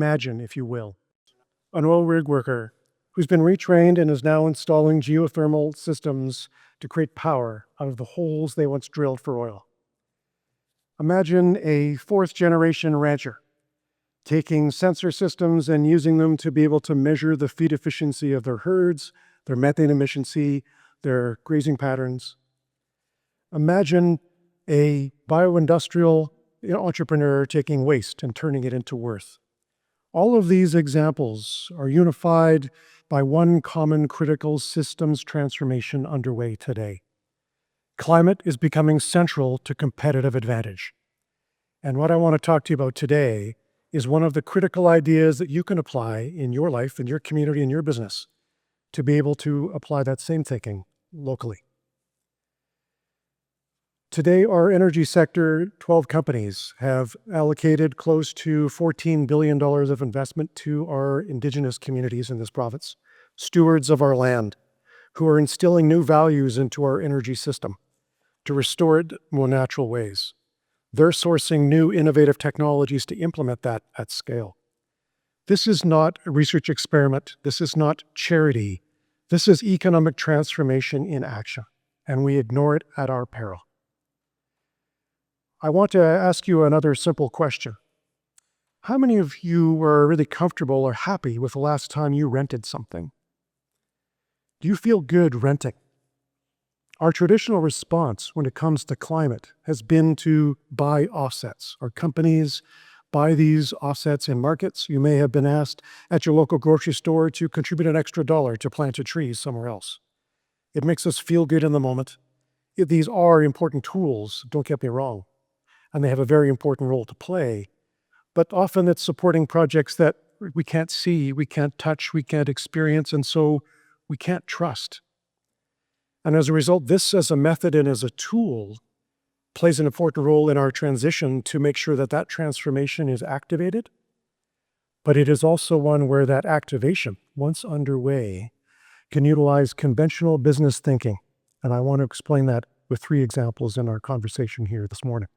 Imagine, if you will, an oil rig worker who's been retrained and is now installing geothermal systems to create power out of the holes they once drilled for oil. Imagine a fourth-generation rancher taking sensor systems and using them to be able to measure the feed efficiency of their herds, their methane emission, their grazing patterns. Imagine a bioindustrial entrepreneur taking waste and turning it into worth. All of these examples are unified by one common critical systems transformation underway today. Climate is becoming central to competitive advantage. And what I want to talk to you about today is one of the critical ideas that you can apply in your life, in your community, in your business, to be able to apply that same thinking locally. Today, our energy sector, 12 companies, have allocated close to $14 billion of investment to our Indigenous communities in this province, stewards of our land, who are instilling new values into our energy system to restore it in more natural ways. They're sourcing new innovative technologies to implement that at scale. This is not a research experiment. This is not charity. This is economic transformation in action, and we ignore it at our peril. I want to ask you another simple question. How many of you were really comfortable or happy with the last time you rented something? Do you feel good renting? Our traditional response when it comes to climate has been to buy offsets. Our companies buy these offsets in markets. You may have been asked at your local grocery store to contribute an extra $1 to plant a tree somewhere else. It makes us feel good in the moment. These are important tools, don't get me wrong, and they have a very important role to play. But often it's supporting projects that we can't see, we can't touch, we can't experience, and so we can't trust. And as a result, this as a method and as a tool plays an important role in our transition to make sure that that transformation is activated. But it is also one where that activation, once underway, can utilize conventional business thinking. And I want to explain that with 3 examples in our conversation here this morning.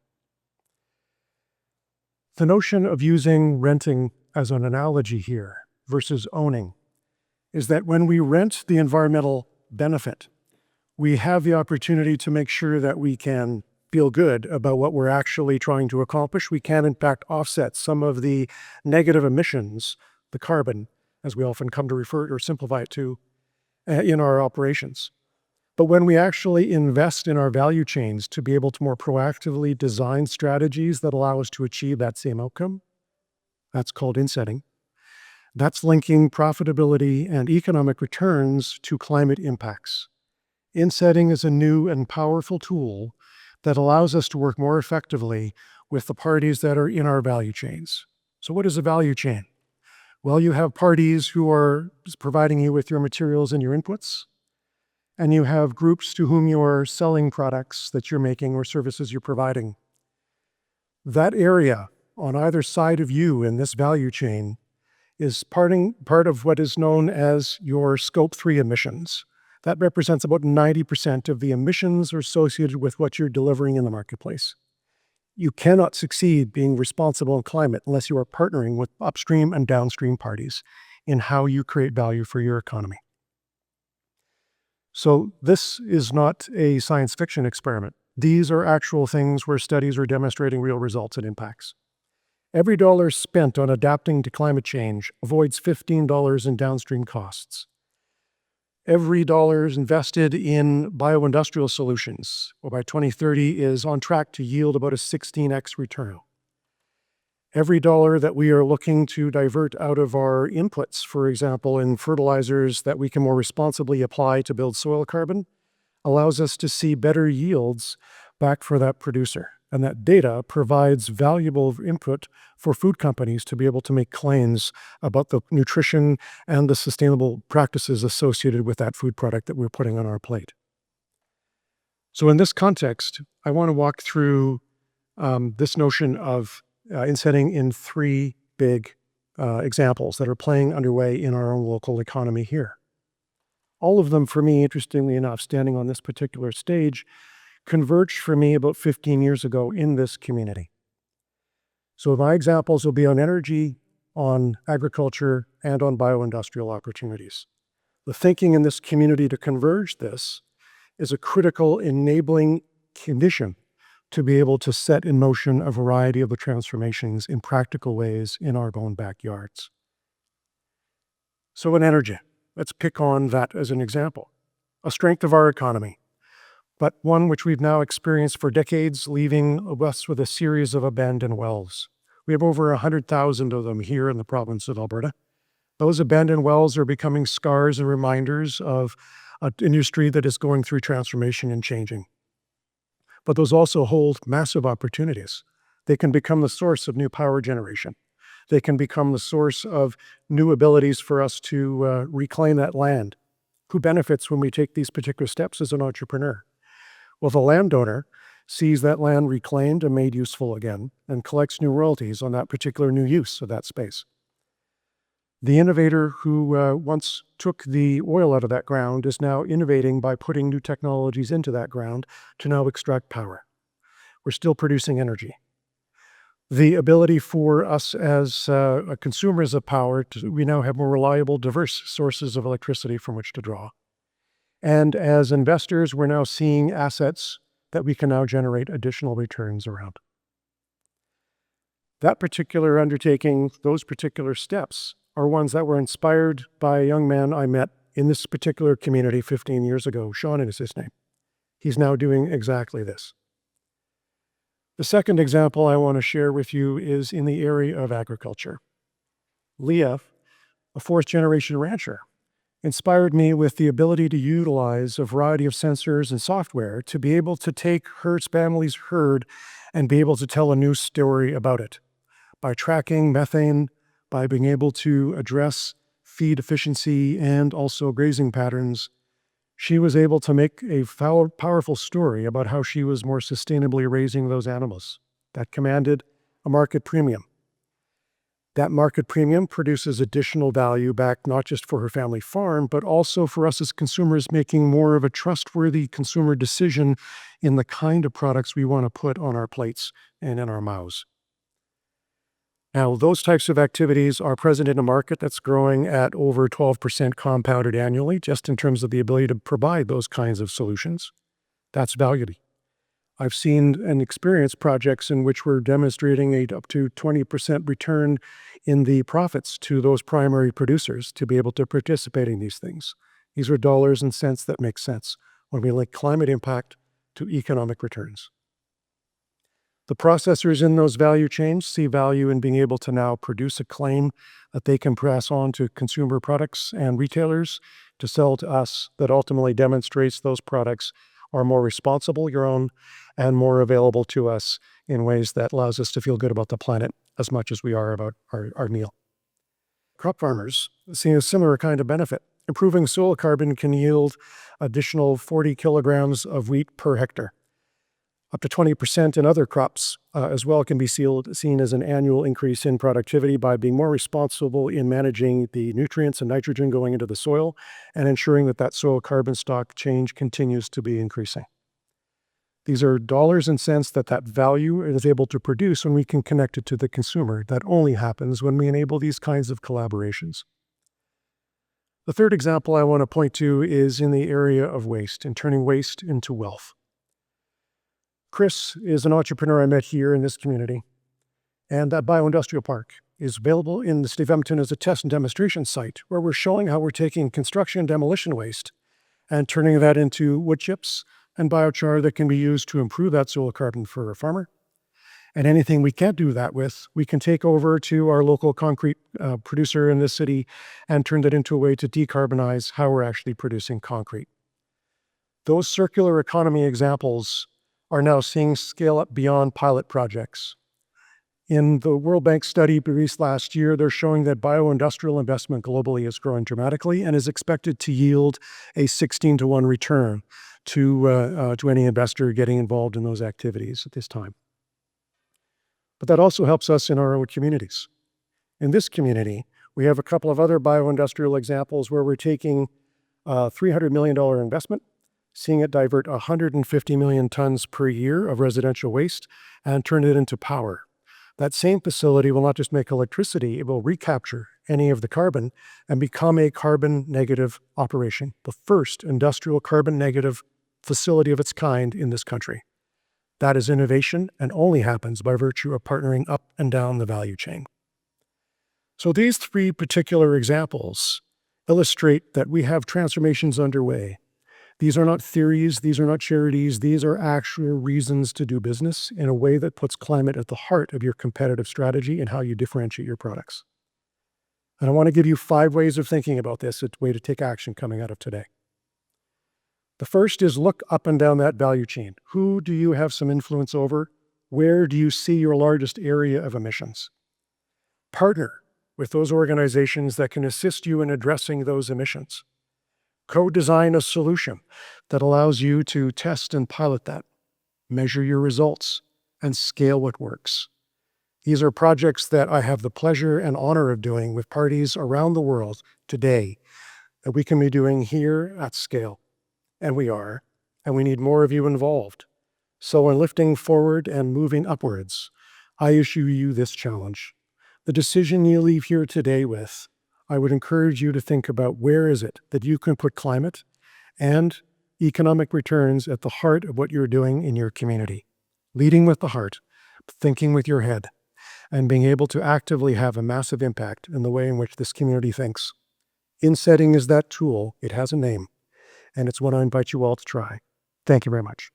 The notion of using renting as an analogy here versus owning is that when we rent the environmental benefit, we have the opportunity to make sure that we can feel good about what we're actually trying to accomplish. We can, in fact, offset some of the negative emissions, the carbon, as we often come to refer or simplify it to, in our operations. But when we actually invest in our value chains to be able to more proactively design strategies that allow us to achieve that same outcome, that's called insetting. That's linking profitability and economic returns to climate impacts. Insetting is a new and powerful tool that allows us to work more effectively with the parties that are in our value chains. So what is a value chain? Well, you have parties who are providing you with your materials and your inputs, and you have groups to whom you are selling products that you're making or services you're providing. That area on either side of you in this value chain is part of what is known as your Scope 3 emissions. That represents about 90% of the emissions associated with what you're delivering in the marketplace. You cannot succeed being responsible in climate unless you are partnering with upstream and downstream parties in how you create value for your economy. So this is not a science fiction experiment. These are actual things where studies are demonstrating real results and impacts. Every dollar spent on adapting to climate change avoids $15 in downstream costs. Every dollar invested in bioindustrial solutions, or by 2030, is on track to yield about a 16x return. Every dollar that we are looking to divert out of our inputs, for example, in fertilizers that we can more responsibly apply to build soil carbon, allows us to see better yields back for that producer. And that data provides valuable input for food companies to be able to make claims about the nutrition and the sustainable practices associated with that food product that we're putting on our plate. So in this context, I want to walk through this notion of insetting in 3 big examples that are playing underway in our own local economy here. All of them, for me, interestingly enough, standing on this particular stage, converged for me about 15 years ago in this community. So my examples will be on energy, on agriculture and on bioindustrial opportunities. The thinking in this community to converge this is a critical enabling condition to be able to set in motion a variety of the transformations in practical ways in our own backyards. So in energy, let's pick on that as an example. A strength of our economy, but one which we've now experienced for decades, leaving us with a series of abandoned wells. We have over 100,000 of them here in the province of Alberta. Those abandoned wells are becoming scars and reminders of an industry that is going through transformation and changing. But those also hold massive opportunities. They can become the source of new power generation. They can become the source of new abilities for us to reclaim that land. Who benefits when we take these particular steps as an entrepreneur? Well, the landowner sees that land reclaimed and made useful again and collects new royalties on that particular new use of that space. The innovator who once took the oil out of that ground is now innovating by putting new technologies into that ground to now extract power. We're still producing energy. The ability for us as consumers of power, we now have more reliable, diverse sources of electricity from which to draw. And as investors, we're now seeing assets that we can now generate additional returns around. That particular undertaking, those particular steps, are ones that were inspired by a young man I met in this particular community 15 years ago. Sean is his name. He's now doing exactly this. The second example I want to share with you is in the area of agriculture. Leah, a fourth-generation rancher, inspired me with the ability to utilize a variety of sensors and software to be able to take her family's herd and be able to tell a new story about it. By tracking methane, by being able to address feed efficiency and also grazing patterns, she was able to make a powerful story about how she was more sustainably raising those animals. That commanded a market premium. That market premium produces additional value back not just for her family farm, but also for us as consumers making more of a trustworthy consumer decision in the kind of products we want to put on our plates and in our mouths. Now, those types of activities are present in a market that's growing at over 12% compounded annually, just in terms of the ability to provide those kinds of solutions. That's valuable. I've seen and experienced projects in which we're demonstrating up to 20% return in the profits to those primary producers to be able to participate in these things. These are dollars and cents that make sense when we link climate impact to economic returns. The processors in those value chains see value in being able to now produce a claim that they can pass on to consumer products and retailers to sell to us that ultimately demonstrates those products are more responsible, your own, and more available to us in ways that allows us to feel good about the planet as much as we are about our meal. Crop farmers see a similar kind of benefit. Improving soil carbon can yield additional 40 kilograms of wheat per hectare. Up to 20% in other crops as well can be seen as an annual increase in productivity by being more responsible in managing the nutrients and nitrogen going into the soil and ensuring that that soil carbon stock change continues to be increasing. These are dollars and cents that value is able to produce when we can connect it to the consumer. That only happens when we enable these kinds of collaborations. The third example I want to point to is in the area of waste and turning waste into wealth. Chris is an entrepreneur I met here in this community, and that bioindustrial park is available in the city of Edmonton as a test and demonstration site where we're showing how we're taking construction and demolition waste and turning that into wood chips and biochar that can be used to improve that soil carbon for a farmer. And anything we can't do that with, we can take over to our local concrete producer in this city and turn that into a way to decarbonize how we're actually producing concrete. Those circular economy examples are now seeing scale up beyond pilot projects. In the World Bank study released last year, they're showing that bioindustrial investment globally is growing dramatically and is expected to yield a 16-to-1 return to any investor getting involved in those activities at this time. But that also helps us in our own communities. In this community, we have a couple of other bioindustrial examples where we're taking a $300 million investment, seeing it divert 150 million tons per year of residential waste and turn it into power. That same facility will not just make electricity, it will recapture any of the carbon and become a carbon negative operation, the first industrial carbon negative facility of its kind in this country. That is innovation and only happens by virtue of partnering up and down the value chain. So these three particular examples illustrate that we have transformations underway. These are not theories, these are not charities, these are actual reasons to do business in a way that puts climate at the heart of your competitive strategy and how you differentiate your products. And I want to give you 5 ways of thinking about this, a way to take action coming out of today. The first is look up and down that value chain. Who do you have some influence over? Where do you see your largest area of emissions? Partner with those organizations that can assist you in addressing those emissions. Co-design a solution that allows you to test and pilot that, measure your results, and scale what works. These are projects that I have the pleasure and honor of doing with parties around the world today that we can be doing here at scale. And we are, and we need more of you involved. So in lifting forward and moving upwards, I issue you this challenge. The decision you leave here today with, I would encourage you to think about where is it that you can put climate and economic returns at the heart of what you're doing in your community. Leading with the heart, thinking with your head, and being able to actively have a massive impact in the way in which this community thinks. Insetting is that tool. It has a name, and it's one I invite you all to try. Thank you very much.